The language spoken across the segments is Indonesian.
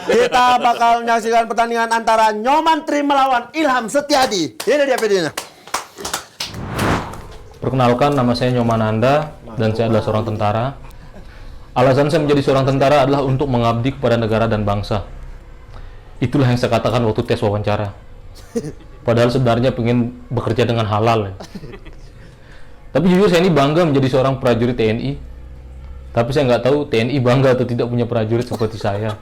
Kita bakal menyaksikan pertandingan antara Nyoman Trim melawan Ilham Setiadi. Ini dia videonya. Perkenalkan, nama saya Nyoman Anda dan saya adalah seorang tentara. Alasan saya menjadi seorang tentara adalah untuk mengabdi kepada negara dan bangsa. Itulah yang saya katakan waktu tes wawancara. Padahal sebenarnya pengen bekerja dengan halal. Ya. Tapi jujur saya ini bangga menjadi seorang prajurit TNI. Tapi saya nggak tahu TNI bangga atau tidak punya prajurit seperti saya.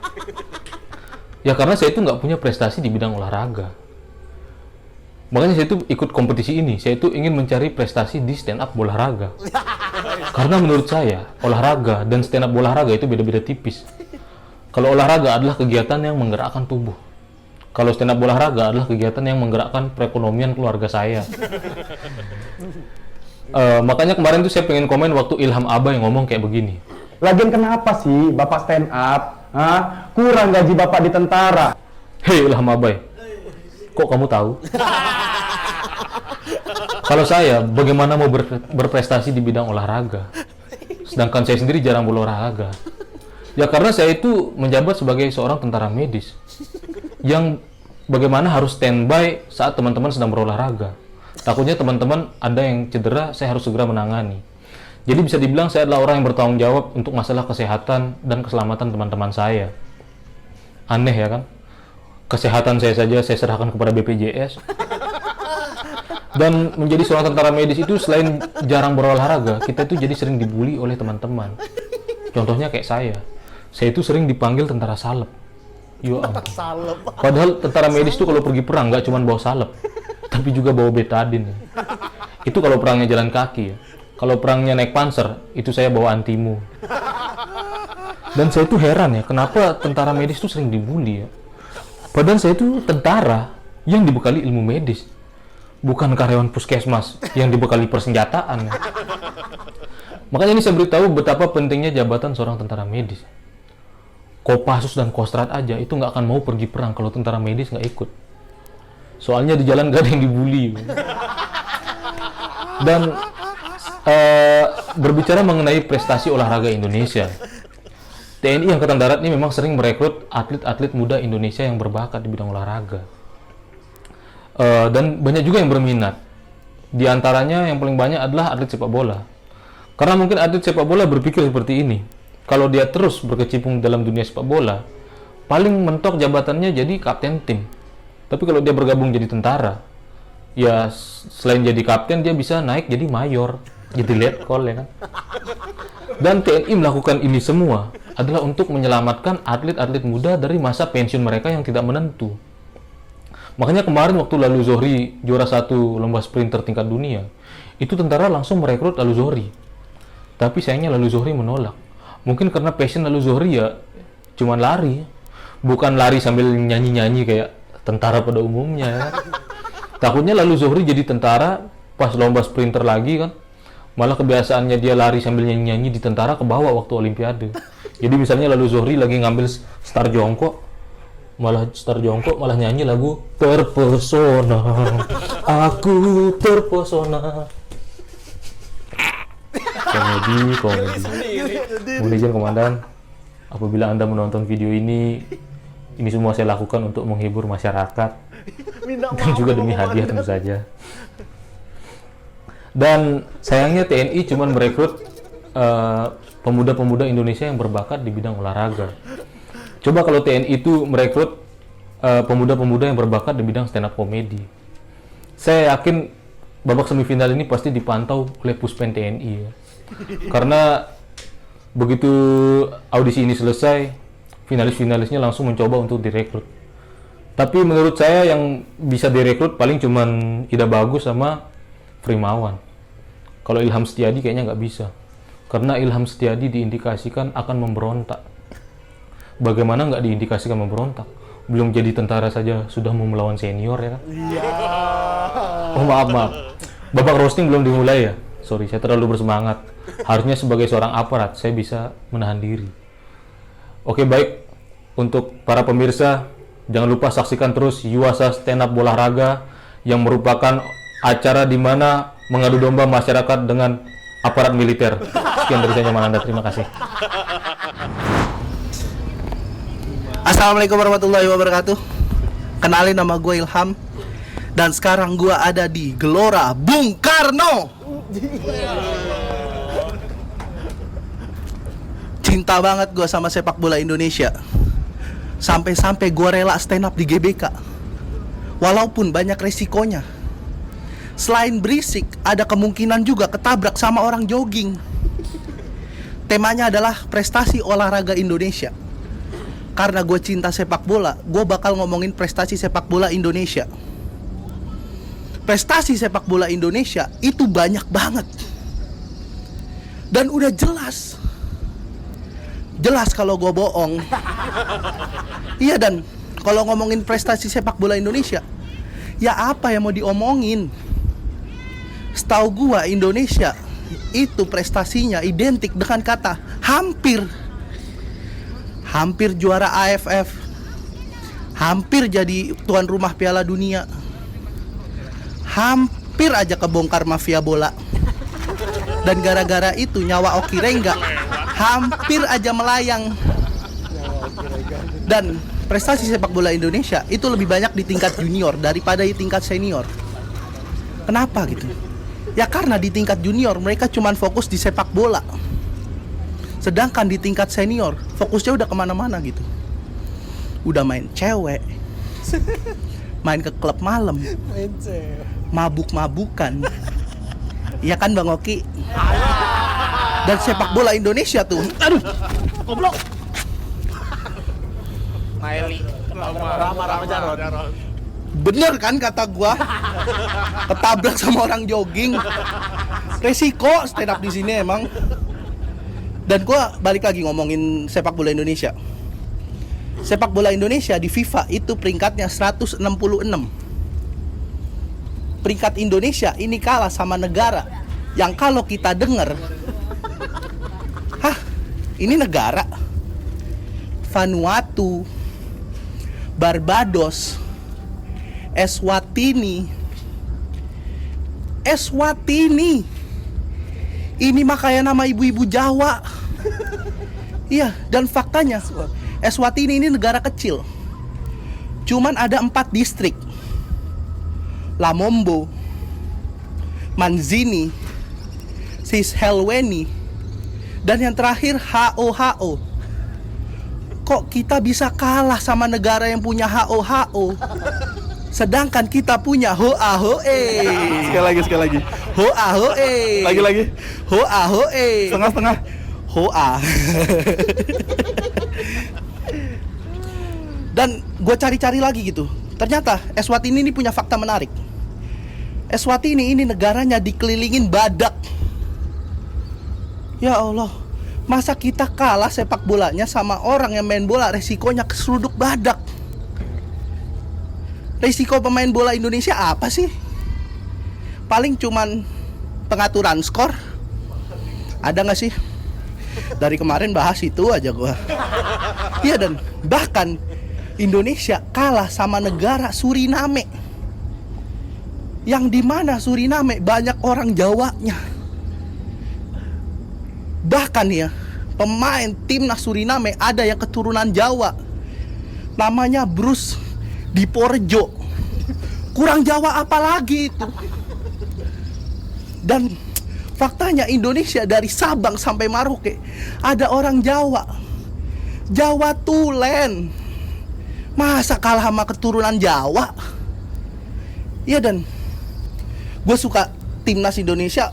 Ya karena saya itu nggak punya prestasi di bidang olahraga. Makanya saya itu ikut kompetisi ini. Saya itu ingin mencari prestasi di stand up olahraga. Karena menurut saya, olahraga dan stand up olahraga itu beda-beda tipis. Kalau olahraga adalah kegiatan yang menggerakkan tubuh. Kalau stand up olahraga adalah kegiatan yang menggerakkan perekonomian keluarga saya. Makanya kemarin tuh saya pengen komen waktu Ilham Abai ngomong kayak begini. Lagian kenapa sih Bapak stand up? Kurang gaji Bapak di tentara. Hei Ilham Abai, kok kamu tahu? Kalau saya, bagaimana mau berprestasi di bidang olahraga? Sedangkan saya sendiri jarang berolahraga. Ya karena saya itu menjabat sebagai seorang tentara medis. Yang bagaimana harus standby saat teman-teman sedang berolahraga. Takutnya teman-teman ada yang cedera, saya harus segera menangani. Jadi bisa dibilang saya adalah orang yang bertanggung jawab untuk masalah kesehatan dan keselamatan teman-teman saya. Aneh ya kan? Kesehatan saya saja saya serahkan kepada BPJS. Dan menjadi seorang tentara medis itu selain jarang berolahraga, kita itu jadi sering dibully oleh teman-teman. Contohnya kayak saya itu sering dipanggil tentara salep. Yo ampun. Padahal tentara medis itu kalau pergi perang nggak cuma bawa salep, tapi juga bawa betadin. Itu kalau perangnya jalan kaki ya. Kalau perangnya naik panser, itu saya bawa antimu. Dan saya itu heran ya, kenapa tentara medis itu sering dibully ya. Padahal saya itu tentara yang dibekali ilmu medis. Bukan karyawan puskesmas yang dibekali persenjataan. Ya. Makanya ini saya beritahu betapa pentingnya jabatan seorang tentara medis. Kopassus dan Kostrat aja itu nggak akan mau pergi perang kalau tentara medis nggak ikut. Soalnya di jalan nggak ada yang dibully. Dan berbicara mengenai prestasi olahraga Indonesia, TNI Angkatan Darat ini memang sering merekrut atlet-atlet muda Indonesia yang berbakat di bidang olahraga. Dan banyak juga yang berminat. Di antaranya yang paling banyak adalah atlet sepak bola. Karena mungkin atlet sepak bola berpikir seperti ini. Kalau dia terus berkecimpung dalam dunia sepak bola, paling mentok jabatannya jadi kapten tim. Tapi kalau dia bergabung jadi tentara, ya selain jadi kapten dia bisa naik jadi mayor, jadi letkol ya kan. Dan TNI melakukan ini semua adalah untuk menyelamatkan atlet-atlet muda dari masa pensiun mereka yang tidak menentu. Makanya kemarin waktu Lalu Zohri juara 1 lomba sprinter tingkat dunia, itu tentara langsung merekrut Lalu Zohri. Tapi sayangnya Lalu Zohri menolak. Mungkin karena passion Lalu Zohri ya cuman lari. Bukan lari sambil nyanyi-nyanyi kayak tentara pada umumnya ya. Takutnya Lalu Zohri jadi tentara pas lomba sprinter lagi kan. Malah kebiasaannya dia lari sambil nyanyi-nyanyi di tentara kebawa waktu olimpiade. Jadi misalnya Lalu Zohri lagi ngambil start jongkok, malah nyanyi lagu Terpesona, aku terpesona. Komedi. Mohon izin komandan, apabila Anda menonton video ini semua saya lakukan untuk menghibur masyarakat dan juga demi hadiah tentu saja. Dan sayangnya TNI cuma merekrut pemuda-pemuda Indonesia yang berbakat di bidang olahraga. Coba kalau TNI itu merekrut pemuda-pemuda yang berbakat di bidang stand up komedi. Saya yakin babak semifinal ini pasti dipantau oleh Puspen TNI ya. Karena begitu audisi ini selesai, finalis-finalisnya langsung mencoba untuk direkrut. Tapi menurut saya yang bisa direkrut paling cuman Ida Bagus sama Frimawan. Kalau Ilham Setiadi kayaknya nggak bisa. Karena Ilham Setiadi diindikasikan akan memberontak. Bagaimana nggak diindikasikan memberontak? Belum jadi tentara saja sudah mau melawan senior ya kan? Iya. Oh maaf. Babak roasting belum dimulai ya? Sorry, saya terlalu bersemangat. Harusnya sebagai seorang aparat, saya bisa menahan diri. Oke baik, untuk para pemirsa, jangan lupa saksikan terus Yuasa Stand Up Olahraga yang merupakan acara di mana mengadu domba masyarakat dengan aparat militer. Sekian dari saya Nyoman Anda, terima kasih. Assalamualaikum warahmatullahi wabarakatuh. Kenalin, nama gue Ilham. Dan sekarang gue ada di Gelora Bung Karno. Cinta banget gue sama sepak bola Indonesia. Sampai-sampai gue rela stand up di GBK. Walaupun banyak resikonya. Selain berisik, ada kemungkinan juga ketabrak sama orang jogging. Temanya adalah prestasi olahraga Indonesia. Karena gue cinta sepak bola, gue bakal ngomongin prestasi sepak bola Indonesia. Prestasi sepak bola Indonesia itu banyak banget. Dan udah jelas kalau gue bohong. Iya, dan kalau ngomongin prestasi sepak bola Indonesia, ya apa yang mau diomongin? Setahu gue Indonesia itu prestasinya identik dengan kata hampir. Hampir juara AFF, hampir jadi tuan rumah Piala Dunia, hampir aja kebongkar mafia bola. Dan gara-gara itu nyawa Oki Rengga hampir aja melayang. Dan prestasi sepak bola Indonesia itu lebih banyak di tingkat junior daripada di tingkat senior. Kenapa gitu? Ya karena di tingkat junior mereka cuma fokus di sepak bola. Sedangkan di tingkat senior fokusnya udah kemana-mana gitu. Udah main cewek, main ke klub malam, mabuk-mabukan. Iya kan Bang Oki? Dan sepak bola Indonesia tuh, aduh, goblok. Rama Jarod. Bener kan kata gua? Ketabrak sama orang jogging. Resiko stand up di sini emang. Dan gue balik lagi ngomongin sepak bola Indonesia. Sepak bola Indonesia di FIFA itu peringkatnya 166. Peringkat Indonesia ini kalah sama negara yang kalau kita denger, hah, ini negara? Vanuatu, Barbados, Eswatini. Ini mah kayak nama ibu-ibu Jawa. Iya, dan faktanya Eswatini ini negara kecil. Cuman ada 4 distrik. Lamombo, Manzini, Sishelweni, dan yang terakhir HOHO. Kok kita bisa kalah sama negara yang punya HOHO? Sedangkan kita punya Hoa Hoe. Sekali lagi. Hoa Hoe. Lagi. Hoa Hoe. Setengah-setengah. Hoa. Dan gue cari-cari lagi gitu. Ternyata Eswatini ini punya fakta menarik. Eswatini ini negaranya dikelilingin badak. Ya Allah, masa kita kalah sepak bolanya sama orang yang main bola resikonya keseruduk badak? Risiko pemain bola Indonesia apa sih? Paling cuman pengaturan skor. Ada gak sih? Dari kemarin bahas itu aja gua. Iya, dan bahkan Indonesia kalah sama negara Suriname, yang dimana Suriname banyak orang Jawanya. Bahkan ya, pemain timnas Suriname ada yang keturunan Jawa. Namanya Bruce Diporjo. Kurang Jawa apa lagi itu? Dan faktanya Indonesia dari Sabang sampai Maroke ada orang Jawa. Jawa Tulen. Masa kalah sama keturunan Jawa? Iya, dan gue suka timnas Indonesia,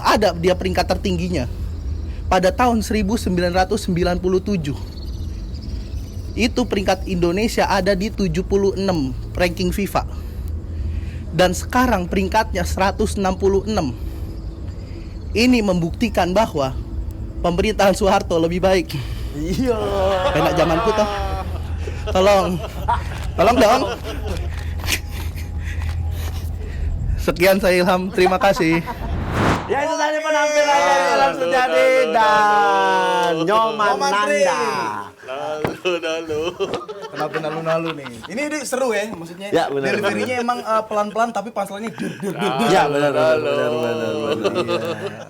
ada dia peringkat tertingginya pada tahun 1997. Itu peringkat Indonesia ada di 76 ranking FIFA. Dan sekarang peringkatnya 166. Ini membuktikan bahwa pemerintahan Soeharto lebih baik. Iya. Enak zamanku toh. Tolong dong. Sekian, saya Ilham, terima kasih. Ya, itu tadi penampilan dari Ilham Setiadi dan Nyoman Nanda. Kenapa nalu-nalu nih? Ini seru ya, maksudnya. Ya, benar. Delivery-nya emang pelan-pelan tapi punchline-nya Ya, benar. Iya.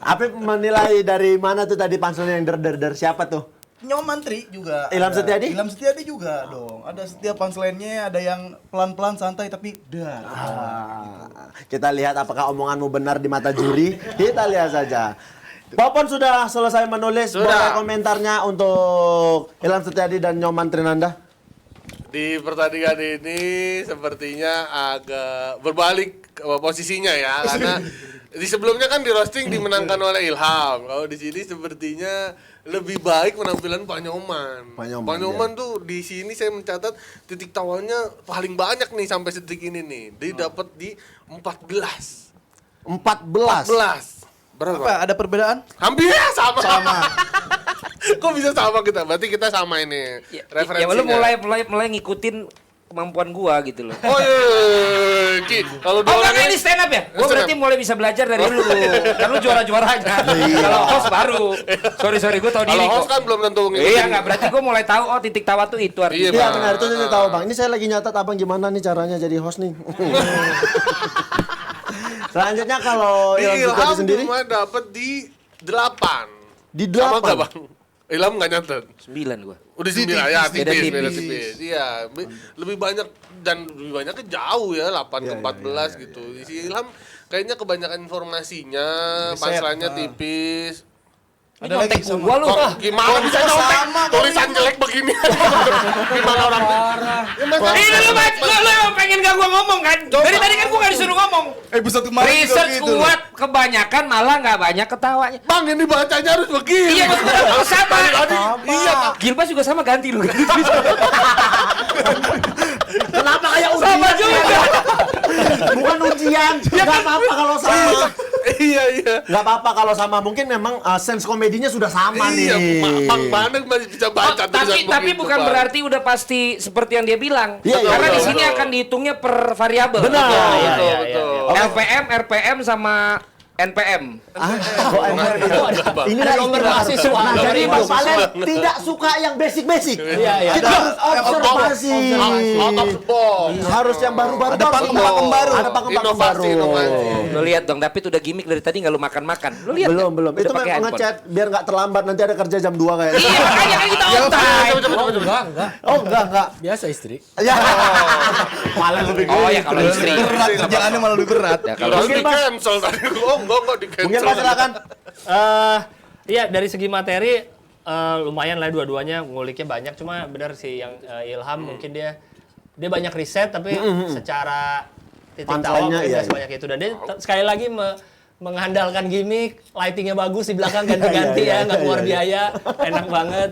Apip menilai dari mana tuh tadi panselnya yang der siapa tuh? Nyoman Tri juga. Ilham ada. Setiadi? Ilham Setiadi juga dong. Ada setiap punchline-nya, ada yang pelan-pelan santai tapi dar. Kita lihat apakah omonganmu benar di mata juri. Kita lihat saja. Popon sudah selesai menulis. Boleh komentarnya untuk Ilham Setiadi dan Nyoman Trinanda? Di pertandingan ini sepertinya agak berbalik posisinya ya, karena di sebelumnya kan di roasting dimenangkan oleh Ilham. Kalau di sini sepertinya lebih baik penampilan Pak Nyoman. Pak Nyoman tuh di sini saya mencatat titik tawanya paling banyak nih sampai detik ini nih. Dia dapat di 14. 14. Berapa? Apa? Ada perbedaan? Hampir ya, sama. Kok bisa sama kita? Berarti kita sama ini referensinya. Ya lu mulai ngikutin kemampuan gua gitu loh. Oh iya, Ki. Kalau Oh enggak, ini stand up ya? Gua berarti mulai bisa belajar dari lu. Kan lu juara-juaranya. Kalau host baru. Sorry gua tahu diri kalau kok. host kan belum tentu ngikutin. Iya enggak, berarti gua mulai tahu oh titik tawa tuh itu artinya. Iya benar, itu saya tahu Bang. Ini saya lagi nyatat Abang gimana nih caranya jadi host nih. Selanjutnya kalau Ilham Setiadi sendiri cuma dapat di 8. di Sama 8. enggak, Bang? Ilham enggak nyatet. 9 gua. Udah 9 ya, Beda beda tipis. tipis. Iya, lebih banyak dan lebih banyaknya jauh ya, 8 ke 14 gitu. Si Ilham kayaknya kebanyakan informasinya, punchline-nya tipis. Ada lagi sama. Gua lu. Kok gimana bisa nyontek tulisan jelek begini? Gimana orang? Ini lu emang pengen gak gua ngomong kan? Dari tadi kan gua gak disuruh ngomong. Episode kemarin juga Research gitu. kuat, kebanyakan malah gak banyak ketawanya. Bang, ini bacanya harus begini. Iya betul, sama. Iya, Gilbas juga sama ganti lu. Kenapa kayak ujian? Sama juga. Bukan ujian. Enggak apa-apa kalau sama. Iya. Enggak apa-apa kalau sama. Mungkin memang sense komedinya sudah sama Iya, nih. Bang Bandeng masih bisa baca tulisan Tapi begitu, bukan Bang. berarti udah pasti seperti yang dia bilang. Iya, iya, Karena betul, di sini betul. akan dihitungnya per variabel. Benar. Betul. LPM, RPM sama NPM. Ini nomor mahasiswa. Nah, jadi Bang Valen tidak suka yang basic-basic. Kita harus observasi. Out of the box. Harus yang baru-baru. Ada pakem-pakem baru. Ada pakem-pakem baru. Inovasi. Lu lihat dong, David udah gimmick dari tadi nggak lu makan-makan. Lu lihat. Belum. Udah Itu pakai memang handphone. ngechat biar nggak terlambat, nanti ada kerja jam 2 kayaknya. Iya, makanya kan kita on time. Oh, enggak. Biasa istri. Ya. Valen lebih Oh ya kalau istri. Berat, kerjaannya malah lebih berat. Ya kalau Harus di cancel tadi. Oh, enggak di cancel. Mungkin Mas silakan. Iya dari segi materi lumayan lah dua-duanya nguliknya banyak, cuma benar sih yang Ilham mungkin dia banyak riset tapi secara titik tawa Punchline-nya, mungkin iya, nggak sebanyak itu, dan dia sekali lagi mengandalkan gimmick, lightingnya bagus di belakang ganti-ganti Iya, ya, nggak keluar biaya, enak banget.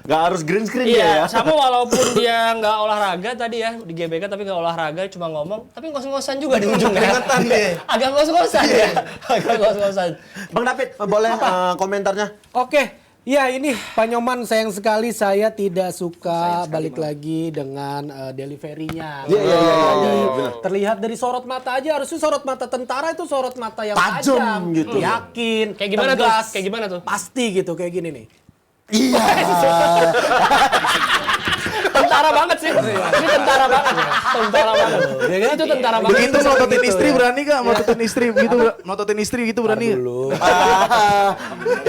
Nggak harus green screen Iya, dia ya. sama walaupun dia nggak olahraga tadi ya di GBK, tapi nggak olahraga, cuma ngomong, tapi ngos-ngosan juga di ujungnya. Agak ngos-ngosan ya, agak ngos-ngosan. Bang David, boleh komentarnya? Oke, ya ini Pak Nyoman, sayang sekali saya tidak suka balik lagi dengan deliverynya. Iya, Tadi benar. terlihat dari sorot mata aja, harusnya sorot mata tentara itu sorot mata yang Tajam tajam, gitu. yakin, Kayak gimana tuh? tegas, Kayak gimana tuh? pasti gitu, kayak gini nih. Iya. Tentara banget sih. Ini tentara banget. Tentara banget. Ya kan? Itu tentara banget. Begitu mototin Gitu istri ya. berani gak? Mototin istri begitu, mototin istri gitu berani gak?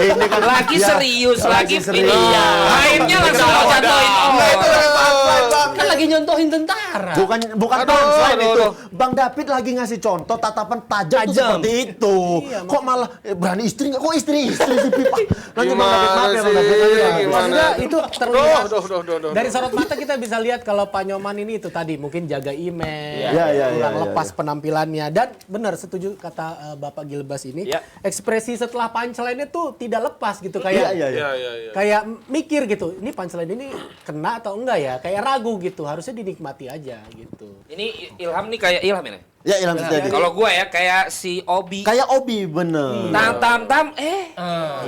Ini kan lagi ya, serius, lagi serius. ini. Mainnya langsung mau jatuhin Kan lagi nyontohin tentara. Bukan punchline itu. Bang David lagi ngasih contoh tatapan tajam tuh Tajam. seperti itu. Kok malah berani istri nggak? Kok istri si Pipa? Nanti Bang David, maaf ya Bang David. Maksudnya itu terlihat Duh. dari sorot mata kita bisa lihat kalau Pak Nyoman ini itu tadi mungkin jaga image, Iya, kurang lepas penampilannya, dan benar setuju kata Bapak Gilbas ini, Iya. ekspresi setelah punchline itu tidak lepas gitu, kayak Iya. kayak mikir gitu, ini punchline ini kena atau enggak ya, kayak ragu gitu, harusnya dinikmati aja gitu. Ini Ilham nih kayak Ilham ini. Ya Ilham Setiadi. Kalau gua ya kayak si Obi. Kayak Obi bener. Tam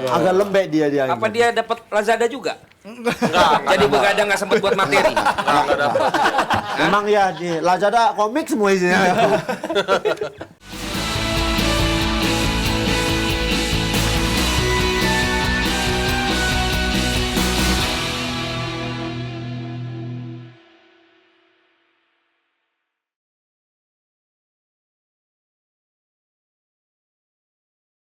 Agak lembek dia. apa dia dapat Lazada juga? Jadi begadang nggak sempat buat materi. Memang ya di Lazada komik semua isinya.